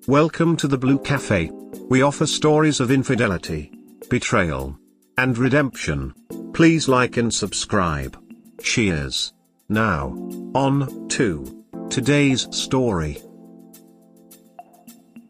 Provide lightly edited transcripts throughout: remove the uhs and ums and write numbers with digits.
Welcome to the Blue Cafe. We offer stories of infidelity, betrayal, and redemption. Please like and subscribe. Cheers. Now, on to today's story.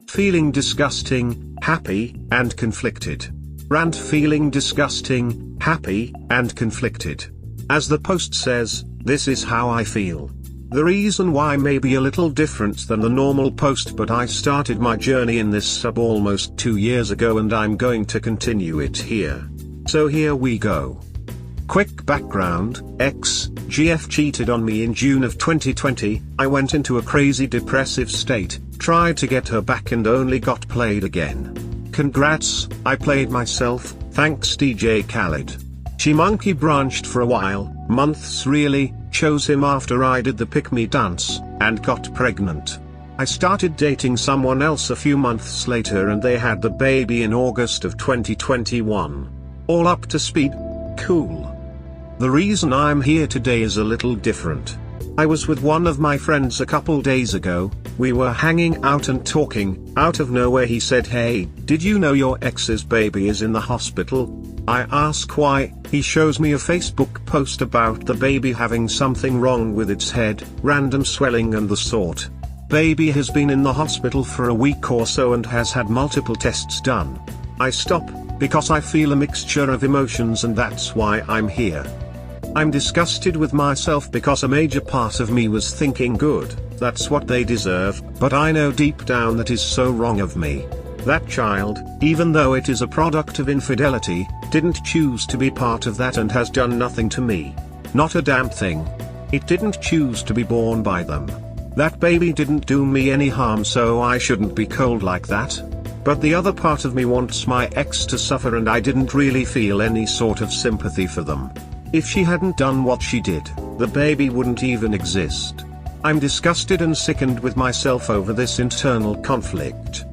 Feeling disgusting, happy, and conflicted. Rant feeling disgusting, happy, and conflicted. As the post says, this is how I feel. The reason why may be a little different than the normal post, but I started my journey in this sub almost 2 years ago and I'm going to continue it here. So here we go. Quick background, GF cheated on me in June of 2020, I went into a crazy depressive state, tried to get her back and only got played again. Congrats, I played myself, thanks DJ Khaled. She monkey branched for a while, months really, chose him after I did the pick me dance, and got pregnant. I started dating someone else a few months later and they had the baby in August of 2021. All up to speed? Cool. The reason I'm here today is a little different. I was with one of my friends a couple days ago, we were hanging out and talking, out of nowhere he said, "Hey, did you know your ex's baby is in the hospital?" I ask why, he shows me a Facebook post about the baby having something wrong with its head, random swelling and the sort. Baby has been in the hospital for a week or so and has had multiple tests done. I stop, because I feel a mixture of emotions and that's why I'm here. I'm disgusted with myself because a major part of me was thinking good, that's what they deserve, but I know deep down that is so wrong of me. That child, even though it is a product of infidelity, didn't choose to be part of that and has done nothing to me. Not a damn thing. It didn't choose to be born by them. That baby didn't do me any harm, so I shouldn't be cold like that. But the other part of me wants my ex to suffer and I didn't really feel any sort of sympathy for them. If she hadn't done what she did, the baby wouldn't even exist. I'm disgusted and sickened with myself over this internal conflict.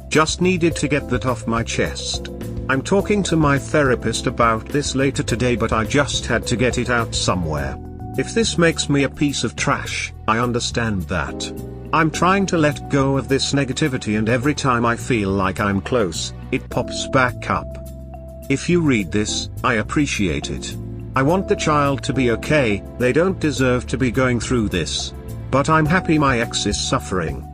Just needed to get that off my chest. I'm talking to my therapist about this later today, but I just had to get it out somewhere. If this makes me a piece of trash, I understand that. I'm trying to let go of this negativity and every time I feel like I'm close, it pops back up. If you read this, I appreciate it. I want the child to be okay, they don't deserve to be going through this. But I'm happy my ex is suffering.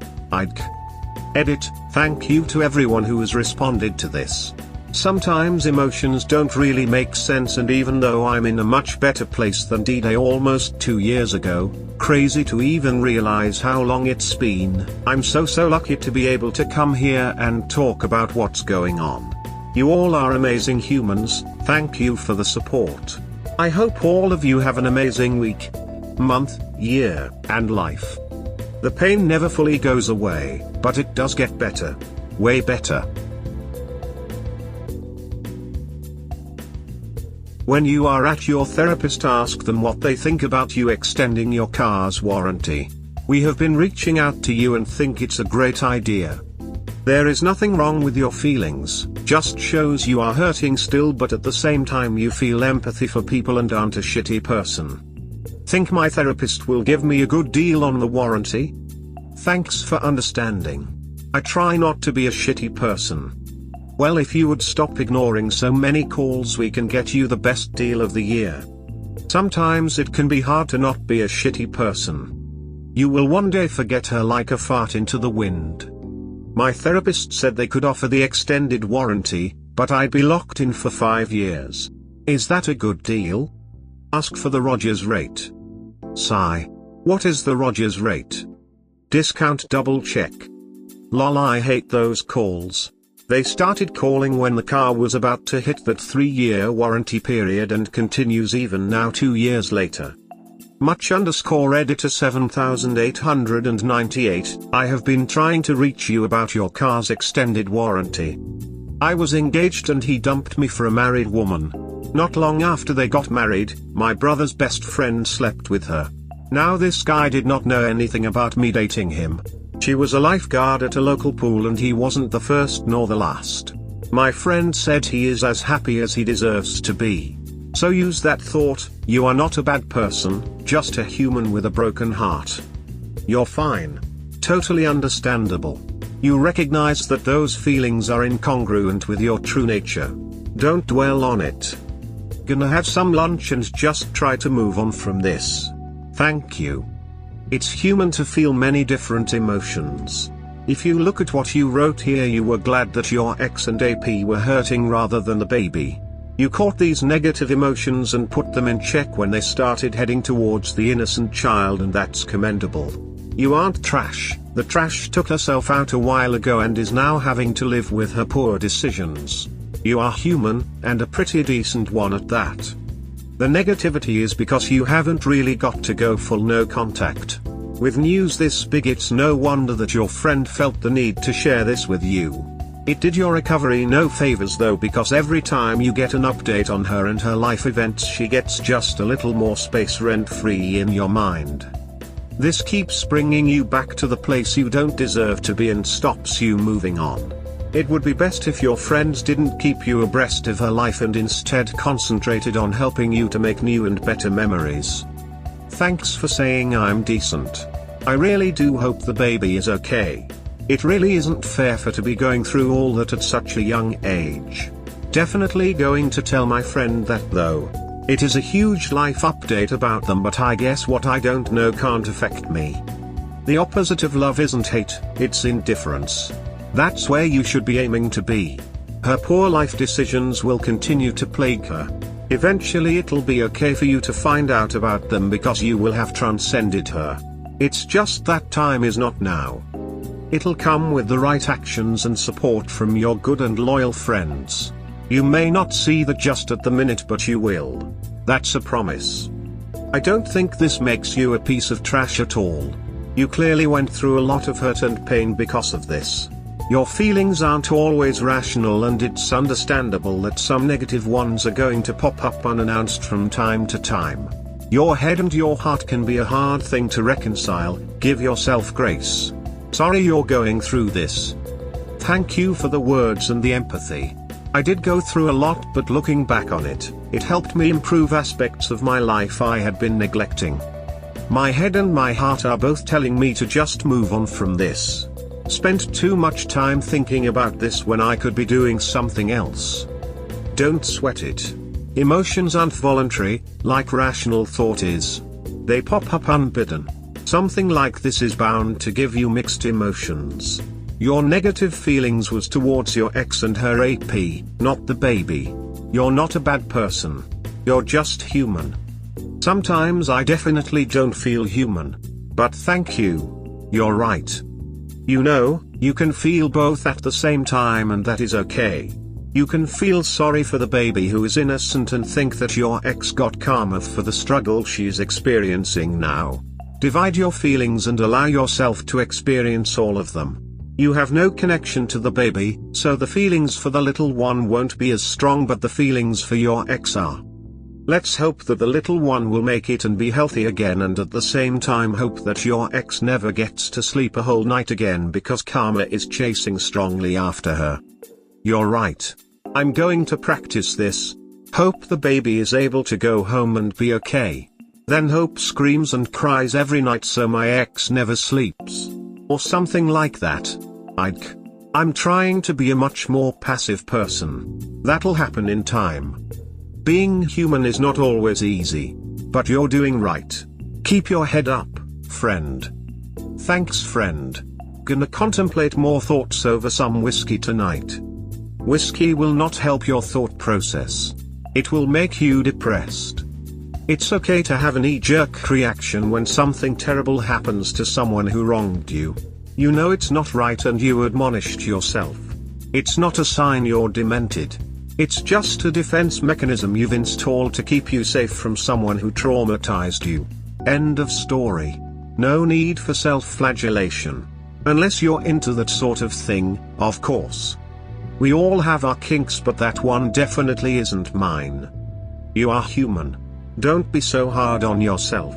Edit, thank you to everyone who has responded to this. Sometimes emotions don't really make sense, and even though I'm in a much better place than D-Day almost 2 years ago, crazy to even realize how long it's been, I'm so lucky to be able to come here and talk about what's going on. You all are amazing humans, thank you for the support. I hope all of you have an amazing week, month, year, and life. The pain never fully goes away, but it does get better. Way better. When you are at your therapist, ask them what they think about you extending your car's warranty. We have been reaching out to you and think it's a great idea. There is nothing wrong with your feelings, just shows you are hurting still, but at the same time you feel empathy for people and aren't a shitty person. Think my therapist will give me a good deal on the warranty? Thanks for understanding. I try not to be a shitty person. Well, if you would stop ignoring so many calls, we can get you the best deal of the year. Sometimes it can be hard to not be a shitty person. You will one day forget her like a fart into the wind. My therapist said they could offer the extended warranty, but I'd be locked in for 5 years. Is that a good deal? Ask for the Rogers rate. Sigh. What is the Rogers rate? Discount double check. Lol, I hate those calls. They started calling when the car was about to hit that 3-year warranty period and continues even now 2 years later. Much_editor 7898, I have been trying to reach you about your car's extended warranty. I was engaged and he dumped me for a married woman. Not long after they got married, my brother's best friend slept with her. Now this guy did not know anything about me dating him. She was a lifeguard at a local pool and he wasn't the first nor the last. My friend said he is as happy as he deserves to be. So use that thought, you are not a bad person, just a human with a broken heart. You're fine. Totally understandable. You recognize that those feelings are incongruent with your true nature. Don't dwell on it. Gonna have some lunch and just try to move on from this. Thank you. It's human to feel many different emotions. If you look at what you wrote here, you were glad that your ex and AP were hurting rather than the baby. You caught these negative emotions and put them in check when they started heading towards the innocent child, and that's commendable. You aren't trash. The trash took herself out a while ago and is now having to live with her poor decisions. You are human, and a pretty decent one at that. The negativity is because you haven't really got to go full no contact. With news this big, it's no wonder that your friend felt the need to share this with you. It did your recovery no favors though, because every time you get an update on her and her life events, she gets just a little more space rent-free in your mind. This keeps bringing you back to the place you don't deserve to be and stops you moving on. It would be best if your friends didn't keep you abreast of her life and instead concentrated on helping you to make new and better memories. Thanks for saying I'm decent. I really do hope the baby is okay. It really isn't fair for to be going through all that at such a young age. Definitely going to tell my friend that though. It is a huge life update about them, but I guess what I don't know can't affect me. The opposite of love isn't hate, it's indifference. That's where you should be aiming to be. Her poor life decisions will continue to plague her. Eventually it'll be okay for you to find out about them because you will have transcended her. It's just that time is not now. It'll come with the right actions and support from your good and loyal friends. You may not see that just at the minute, but you will. That's a promise. I don't think this makes you a piece of trash at all. You clearly went through a lot of hurt and pain because of this. Your feelings aren't always rational, and it's understandable that some negative ones are going to pop up unannounced from time to time. Your head and your heart can be a hard thing to reconcile. Give yourself grace. Sorry you're going through this. Thank you for the words and the empathy. I did go through a lot, but looking back on it, it helped me improve aspects of my life I had been neglecting. My head and my heart are both telling me to just move on from this. Spent too much time thinking about this when I could be doing something else. Don't sweat it. Emotions aren't voluntary, like rational thought is. They pop up unbidden. Something like this is bound to give you mixed emotions. Your negative feelings was towards your ex and her AP, not the baby. You're not a bad person. You're just human. Sometimes I definitely don't feel human. But thank you. You're right. You know, you can feel both at the same time, and that is okay. You can feel sorry for the baby who is innocent and think that your ex got karma for the struggle she's experiencing now. Divide your feelings and allow yourself to experience all of them. You have no connection to the baby, so the feelings for the little one won't be as strong, but the feelings for your ex are. Let's hope that the little one will make it and be healthy again, and at the same time hope that your ex never gets to sleep a whole night again because karma is chasing strongly after her. You're right. I'm going to practice this. Hope the baby is able to go home and be okay. Then hope screams and cries every night so my ex never sleeps. Or something like that. I'm trying to be a much more passive person. That'll happen in time. Being human is not always easy. But you're doing right. Keep your head up, friend. Thanks, friend. Gonna contemplate more thoughts over some whiskey tonight. Whiskey will not help your thought process. It will make you depressed. It's okay to have a knee-jerk reaction when something terrible happens to someone who wronged you. You know it's not right and you admonished yourself. It's not a sign you're demented. It's just a defense mechanism you've installed to keep you safe from someone who traumatized you. End of story. No need for self-flagellation. Unless you're into that sort of thing, of course. We all have our kinks, but that one definitely isn't mine. You are human. Don't be so hard on yourself.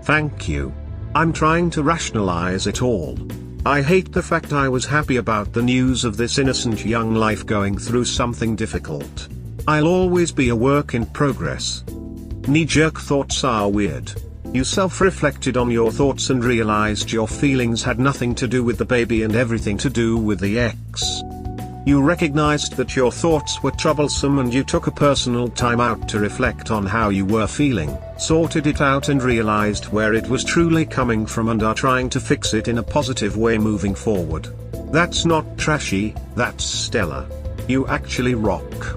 Thank you. I'm trying to rationalize it all. I hate the fact I was happy about the news of this innocent young life going through something difficult. I'll always be a work in progress. Knee-jerk thoughts are weird. You self-reflected on your thoughts and realized your feelings had nothing to do with the baby and everything to do with the ex. You recognized that your thoughts were troublesome and you took a personal time out to reflect on how you were feeling, sorted it out and realized where it was truly coming from and are trying to fix it in a positive way moving forward. That's not trashy, that's stellar. You actually rock.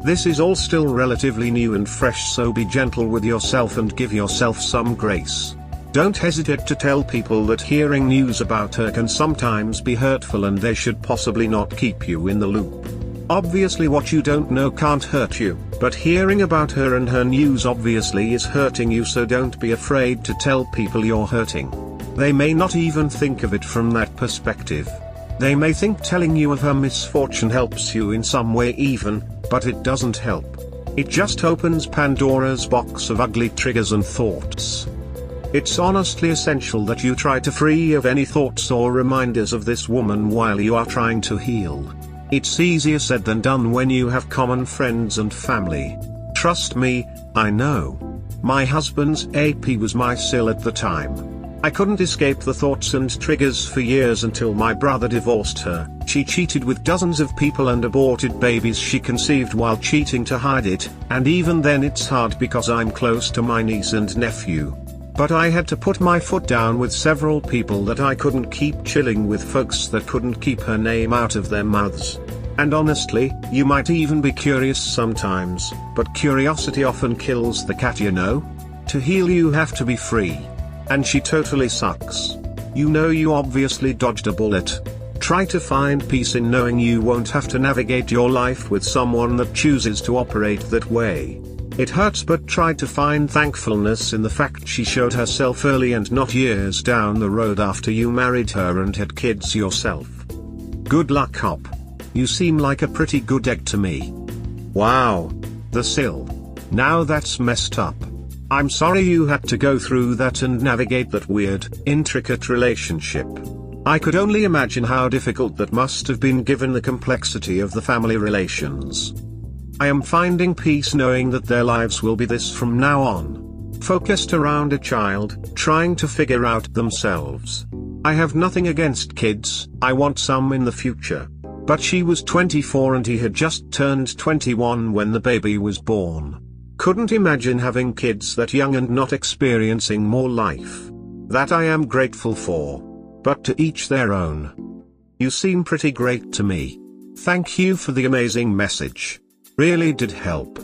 This is all still relatively new and fresh, so be gentle with yourself and give yourself some grace. Don't hesitate to tell people that hearing news about her can sometimes be hurtful and they should possibly not keep you in the loop. Obviously what you don't know can't hurt you, but hearing about her and her news obviously is hurting you, so don't be afraid to tell people you're hurting. They may not even think of it from that perspective. They may think telling you of her misfortune helps you in some way even, but it doesn't help. It just opens Pandora's box of ugly triggers and thoughts. It's honestly essential that you try to free of any thoughts or reminders of this woman while you are trying to heal. It's easier said than done when you have common friends and family. Trust me, I know. My husband's AP was my SIL at the time. I couldn't escape the thoughts and triggers for years until my brother divorced her. She cheated with dozens of people and aborted babies she conceived while cheating to hide it, and even then it's hard because I'm close to my niece and nephew. But I had to put my foot down with several people that I couldn't keep chilling with folks that couldn't keep her name out of their mouths. And honestly, you might even be curious sometimes, but curiosity often kills the cat, you know? To heal you have to be free. And she totally sucks. You know, you obviously dodged a bullet. Try to find peace in knowing you won't have to navigate your life with someone that chooses to operate that way. It hurts, but try to find thankfulness in the fact she showed herself early and not years down the road after you married her and had kids yourself. Good luck, Hop. You seem like a pretty good egg to me. Wow. The SIL. Now that's messed up. I'm sorry you had to go through that and navigate that weird, intricate relationship. I could only imagine how difficult that must have been given the complexity of the family relations. I am finding peace knowing that their lives will be this from now on. Focused around a child, trying to figure out themselves. I have nothing against kids, I want some in the future. But she was 24 and he had just turned 21 when the baby was born. Couldn't imagine having kids that young and not experiencing more life. That I am grateful for. But to each their own. You seem pretty great to me. Thank you for the amazing message. Really did help.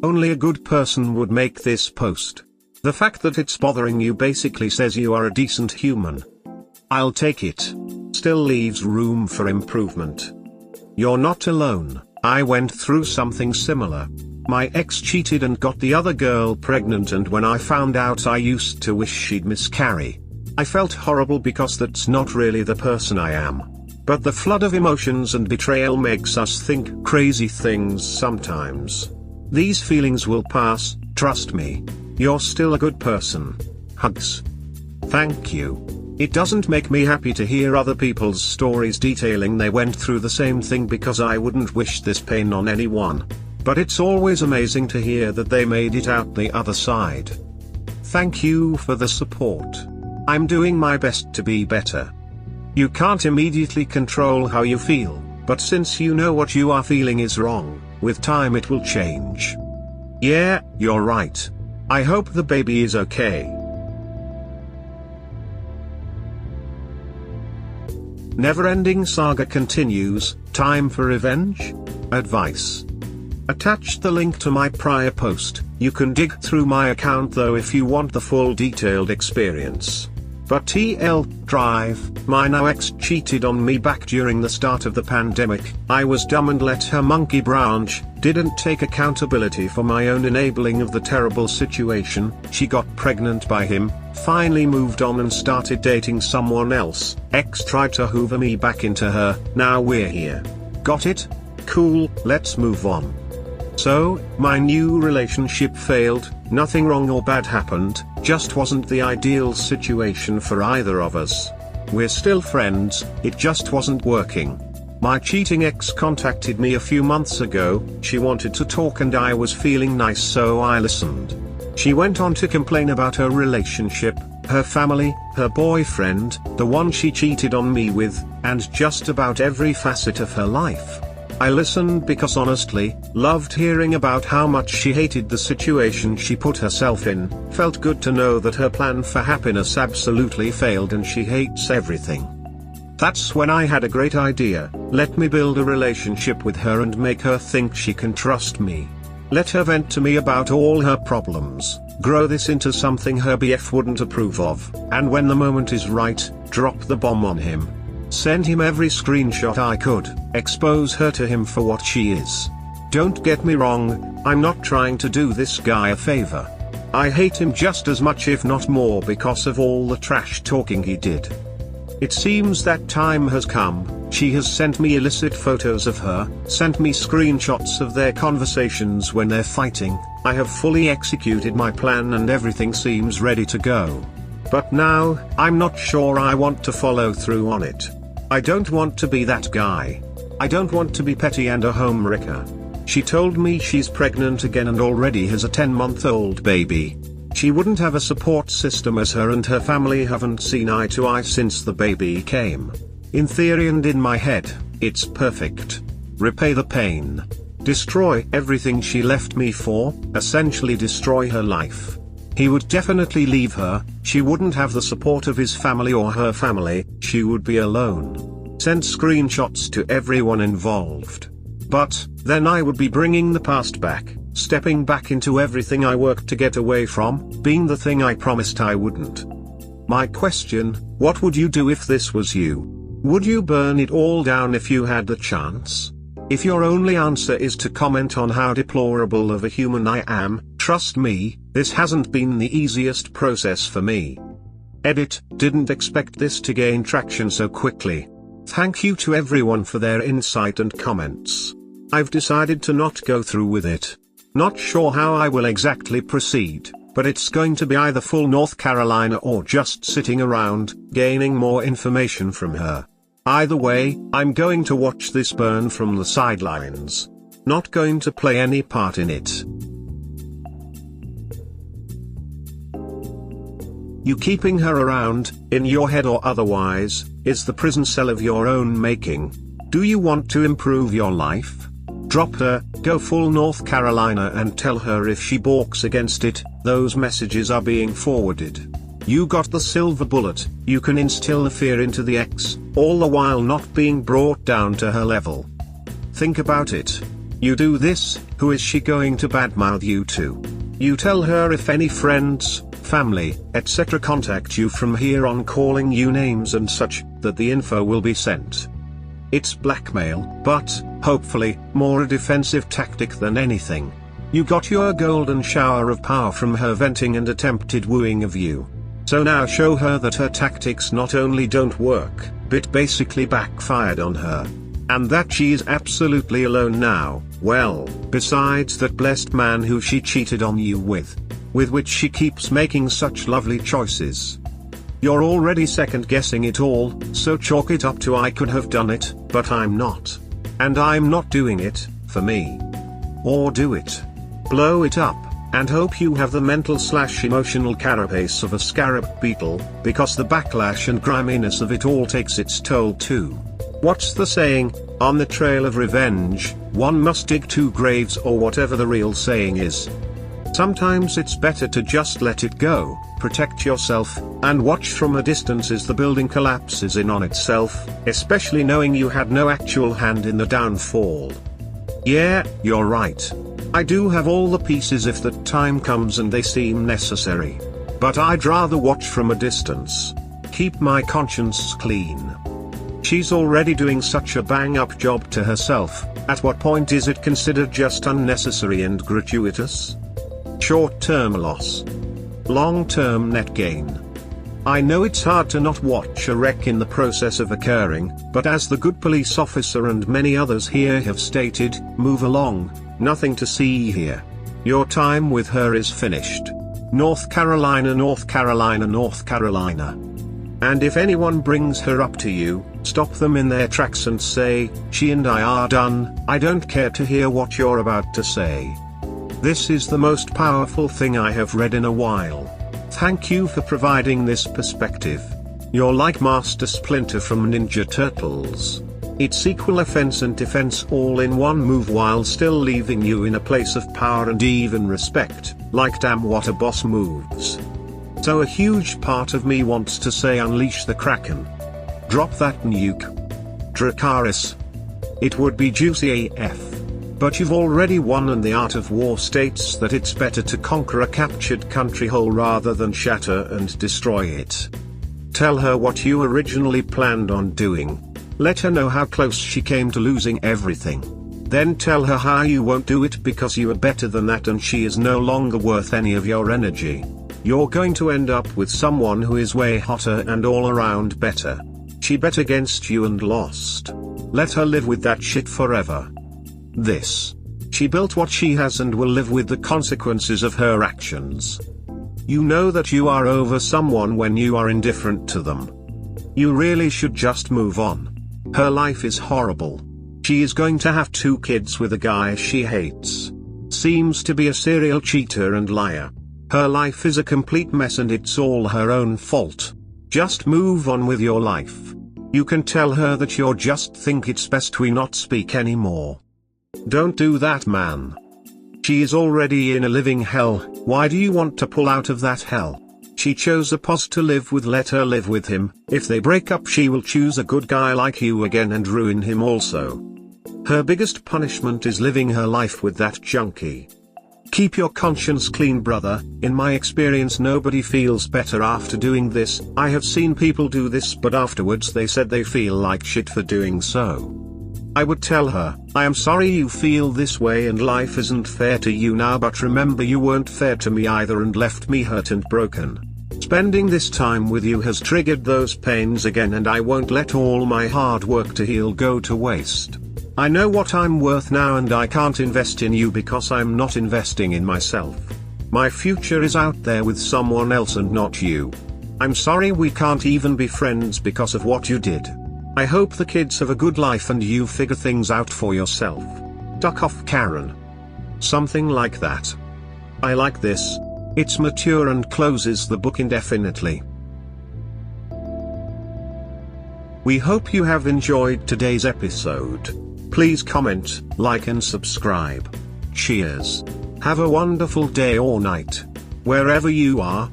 Only a good person would make this post. The fact that it's bothering you basically says you are a decent human. I'll take it. Still leaves room for improvement. You're not alone, I went through something similar. My ex cheated and got the other girl pregnant, and when I found out I used to wish she'd miscarry. I felt horrible because that's not really the person I am. But the flood of emotions and betrayal makes us think crazy things sometimes. These feelings will pass, trust me. You're still a good person. Hugs. Thank you. It doesn't make me happy to hear other people's stories detailing they went through the same thing, because I wouldn't wish this pain on anyone. But it's always amazing to hear that they made it out the other side. Thank you for the support. I'm doing my best to be better. You can't immediately control how you feel, but since you know what you are feeling is wrong, with time it will change. Yeah, you're right. I hope the baby is okay. Never-ending saga continues. Time for revenge? Advice. Attached the link to my prior post. You can dig through my account though if you want the full detailed experience. But Drive, my now ex cheated on me back during the start of the pandemic. I was dumb and let her monkey branch, didn't take accountability for my own enabling of the terrible situation. She got pregnant by him, finally moved on and started dating someone else. Ex tried to hoover me back into her, now we're here. Got it? Cool, let's move on. So, my new relationship failed, nothing wrong or bad happened, just wasn't the ideal situation for either of us. We're still friends, it just wasn't working. My cheating ex contacted me a few months ago, she wanted to talk and I was feeling nice so I listened. She went on to complain about her relationship, her family, her boyfriend, the one she cheated on me with, and just about every facet of her life. I listened because honestly, loved hearing about how much she hated the situation she put herself in, felt good to know that her plan for happiness absolutely failed and she hates everything. That's when I had a great idea. Let me build a relationship with her and make her think she can trust me. Let her vent to me about all her problems, grow this into something her BF wouldn't approve of, and when the moment is right, drop the bomb on him. Send him every screenshot I could, expose her to him for what she is. Don't get me wrong, I'm not trying to do this guy a favor. I hate him just as much if not more because of all the trash talking he did. It seems that time has come. She has sent me illicit photos of her, sent me screenshots of their conversations when they're fighting. I have fully executed my plan and everything seems ready to go. But now, I'm not sure I want to follow through on it. I don't want to be that guy. I don't want to be petty and a homewrecker. She told me she's pregnant again and already has a 10-month-old baby. She wouldn't have a support system as her and her family haven't seen eye to eye since the baby came. In theory and in my head, it's perfect. Repay the pain. Destroy everything she left me for, essentially destroy her life. He would definitely leave her, she wouldn't have the support of his family or her family, she would be alone. Send screenshots to everyone involved. But, then I would be bringing the past back, stepping back into everything I worked to get away from, being the thing I promised I wouldn't. My question, what would you do if this was you? Would you burn it all down if you had the chance? If your only answer is to comment on how deplorable of a human I am, trust me, this hasn't been the easiest process for me. Edit, didn't expect this to gain traction so quickly. Thank you to everyone for their insight and comments. I've decided to not go through with it. Not sure how I will exactly proceed, but it's going to be either full North Carolina or just sitting around, gaining more information from her. Either way, I'm going to watch this burn from the sidelines. Not going to play any part in it. You keeping her around, in your head or otherwise, is the prison cell of your own making. Do you want to improve your life? Drop her, go full North Carolina and tell her if she balks against it, those messages are being forwarded. You got the silver bullet, you can instill the fear into the ex, all the while not being brought down to her level. Think about it. You do this, who is she going to badmouth you to? You tell her if any friends, family, etc. contact you from here on calling you names and such, that the info will be sent. It's blackmail, but, hopefully, more a defensive tactic than anything. You got your golden shower of power from her venting and attempted wooing of you. So now show her that her tactics not only don't work, but basically backfired on her. And that she is absolutely alone now, well, besides that blessed man who she cheated on you with which she keeps making such lovely choices. You're already second guessing it all, so chalk it up to I could have done it, but I'm not. And I'm not doing it, for me. Or do it. Blow it up, and hope you have the mental/emotional carapace of a scarab beetle, because the backlash and griminess of it all takes its toll too. What's the saying, on the trail of revenge, one must dig 2 graves or whatever the real saying is. Sometimes it's better to just let it go, protect yourself, and watch from a distance as the building collapses in on itself, especially knowing you had no actual hand in the downfall. Yeah, you're right. I do have all the pieces if that time comes and they seem necessary. But I'd rather watch from a distance. Keep my conscience clean. She's already doing such a bang-up job to herself, at what point is it considered just unnecessary and gratuitous? Short-term loss. Long-term net gain. I know it's hard to not watch a wreck in the process of occurring, but as the good police officer and many others here have stated, move along, nothing to see here. Your time with her is finished. North Carolina, North Carolina, North Carolina. And if anyone brings her up to you, stop them in their tracks and say, she and I are done, I don't care to hear what you're about to say. This is the most powerful thing I have read in a while. Thank you for providing this perspective. You're like Master Splinter from Ninja Turtles. It's equal offense and defense all in one move while still leaving you in a place of power and even respect, like damn what a boss moves. So a huge part of me wants to say unleash the Kraken. Drop that nuke. Dracarys. It would be juicy AF. But you've already won, and the art of war states that it's better to conquer a captured country whole rather than shatter and destroy it. Tell her what you originally planned on doing. Let her know how close she came to losing everything. Then tell her how you won't do it because you are better than that and she is no longer worth any of your energy. You're going to end up with someone who is way hotter and all around better. She bet against you and lost. Let her live with that shit forever. She built what she has and will live with the consequences of her actions. You know that you are over someone when you are indifferent to them. You really should just move on. Her life is horrible. She is going to have 2 kids with a guy she hates. Seems to be a serial cheater and liar. Her life is a complete mess and it's all her own fault. Just move on with your life. You can tell her that you just think it's best we not speak anymore. Don't do that, man. She is already in a living hell. Why do you want to pull out of that hell? She chose a pos to live with. Let her live with him. If they break up, she will choose a good guy like you again and ruin him also. Her biggest punishment is living her life with that junkie. Keep your conscience clean, brother. In my experience, nobody feels better after doing this. I have seen people do this, but afterwards they said they feel like shit for doing so. I would tell her, I am sorry you feel this way and life isn't fair to you now, but remember you weren't fair to me either and left me hurt and broken. Spending this time with you has triggered those pains again, and I won't let all my hard work to heal go to waste. I know what I'm worth now and I can't invest in you because I'm not investing in myself. My future is out there with someone else and not you. I'm sorry we can't even be friends because of what you did. I hope the kids have a good life and you figure things out for yourself. Duck off, Karen. Something like that. I like this. It's mature and closes the book indefinitely. We hope you have enjoyed today's episode. Please comment, like and subscribe. Cheers. Have a wonderful day or night. Wherever you are,